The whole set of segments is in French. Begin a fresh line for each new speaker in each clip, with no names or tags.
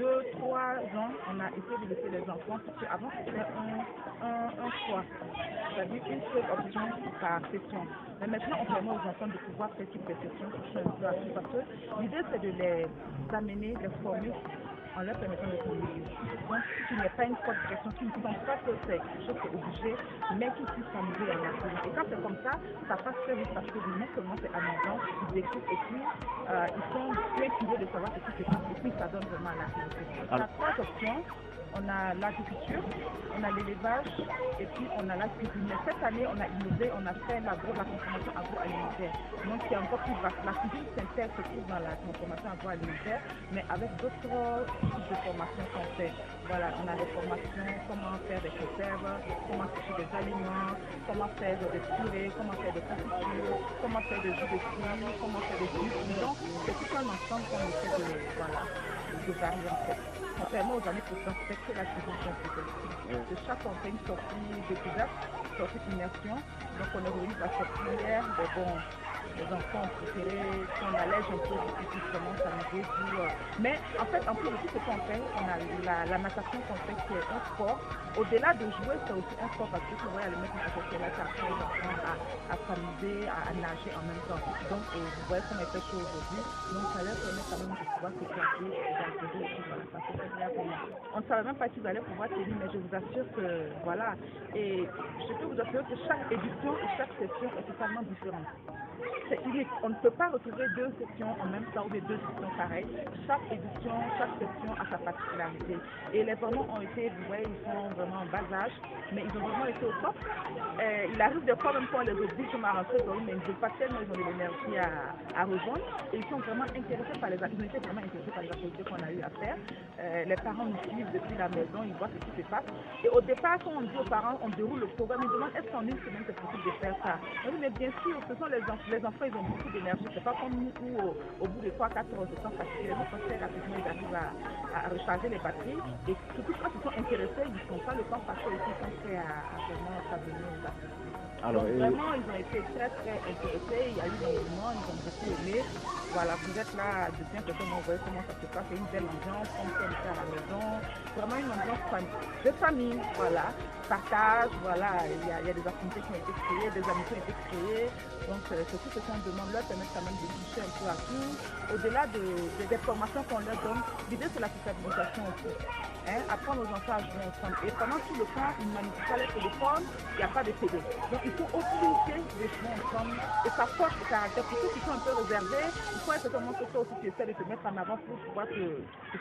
2-3 ans, on a essayé de laisser les enfants, parce qu'avant c'était un choix, c'est-à-dire une seule option par session. Mais maintenant, on permet aux enfants de pouvoir faire toutes les sessions, parce que l'idée c'est de les amener, de les former en leur permettant de s'amuser. Donc, qu'il n'y ait pas une forte pression, qu'ils ne pensent pas que c'est quelque chose qui est obligé, mais qu'ils puissent s'amuser en nature. Et quand c'est comme ça passe très vite parce que non seulement c'est amusant, ils écoutent et puis ils sont très curieux de savoir ce qui se passe et puis ça donne vraiment à l'activité. On a 3 options. On a l'agriculture, on a l'élevage et puis on a l'agriculture. Mais cette année, on a innové, on a fait la transformation agroalimentaire. Donc c'est encore plus vaste. La cuisine s'intègre surtout dans la transformation agroalimentaire, mais avec d'autres types de formations qu'on fait. Voilà, on a des formations, comment faire des conserves, comment sécher des aliments, comment faire des purées, comment faire des confitures, comment faire des jus de fruits, comment faire des jus. Donc c'est tout un ensemble qu'on essaie de varier en fait. On permet aux amis pour respecter la cuisine scientifique. De chaque fois, on fait une sortie découverte, sortie d'immersion. Donc, on organise la sortie hier, les enfants ont préféré qu'on allège un peu pour qu'ils puissent vraiment s'amuser. Mais en fait, en plus de tout ce qu'on fait, on a la natation qu'on fait qui est un sport. Au-delà de jouer, c'est aussi un sport parce que vous voyez, le mec qui là, ça apprend aux enfants à s'amuser, à nager en même temps. Donc, vous voyez qu'on a fait chaud aujourd'hui. Donc, ça leur permet quand même de pouvoir s'éclater, d'atterrir et tout. Voilà, ça fait très bien pour moi. On ne savait même pas qu'ils allaient pouvoir tenir, mais je vous assure que, voilà. Et je peux vous assurer que chaque édition et chaque session est totalement différente. C'est unique. On ne peut pas retrouver 2 sessions en même temps ou 2 sessions pareilles. Chaque édition, chaque session a sa particularité. Et les enfants ont été, vous voyez, ils sont vraiment en bas âge, mais ils ont vraiment été au top. Il arrive des fois même quand on les oblige à rentrer dans mais ils ne veulent pas tellement, ils ont de l'énergie à rejoindre. Et ils sont vraiment intéressés par ils ont été vraiment intéressés par les activités qu'on a eu à faire. Les parents nous suivent depuis la maison, ils voient ce qui se passe. Et au départ, quand on dit aux parents, on déroule le programme, ils demandent est-ce qu'en une semaine c'est possible de faire ça? Oui, mais bien sûr, ce sont les enfants, ils ont beaucoup d'énergie. C'est pas comme nous où au bout de 3-4 heures, ils sont fatigués. Les enfants, très rapidement, ils arrivent à recharger les batteries. Et surtout quand ils sont intéressés, ils ne font pas le temps passer aussi, ils sont prêts à vraiment s'abonner aux activités. Alors, donc vraiment, ils ont été très très intéressés. Il y a eu l'engouement, ils ont beaucoup aimé. Voilà, vous êtes là de bien que vous voyez comment ça se passe. C'est une belle ambiance, comme on peut le faire à la maison. Vraiment une ambiance de famille, voilà. Partage, voilà. Il y a des activités qui ont été créées, des amis qui ont été créés. Donc c'est tout ce qu'on demande, leur permettre quand même de toucher un peu à tout. Au-delà des formations qu'on leur donne, l'idée c'est la sociabilisation aussi. Apprendre aux enfants à jouer ensemble. Et pendant tout le temps, ils ne manipulent pas les téléphones, il n'y a pas de télé. Donc il faut obliger de jouer ensemble. Et ça force le caractère. Pour ceux qui sont un peu réservés, il faut être comment que toi aussi tu essaies de te mettre en avant pour pouvoir te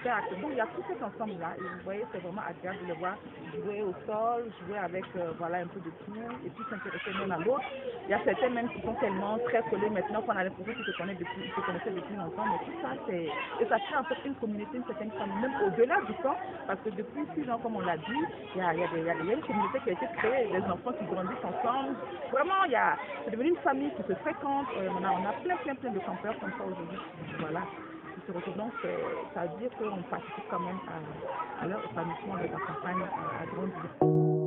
faire accepter. Donc il y a tout cet ensemble-là. Et vous voyez, c'est vraiment agréable de les voir jouer au sol, jouer avec voilà, un peu de tout, et puis s'intéresser l'un à l'autre. Il y a certains même qui sont tellement très collés maintenant qu'on a l'impression qu'ils se connaissaient depuis longtemps. Mais tout ça, et ça crée en fait une communauté, une certaine famille, même au-delà du temps. Parce que depuis 6 ans, comme on l'a dit, il y a une communauté qui a été créée, des enfants qui grandissent ensemble. Vraiment, c'est devenu une famille qui se fréquente. On a plein de campeurs comme ça aujourd'hui. Voilà. Qui se retrouvent. Donc, ça veut dire qu'on participe quand même à leur épanouissement, on les accompagne à grandir.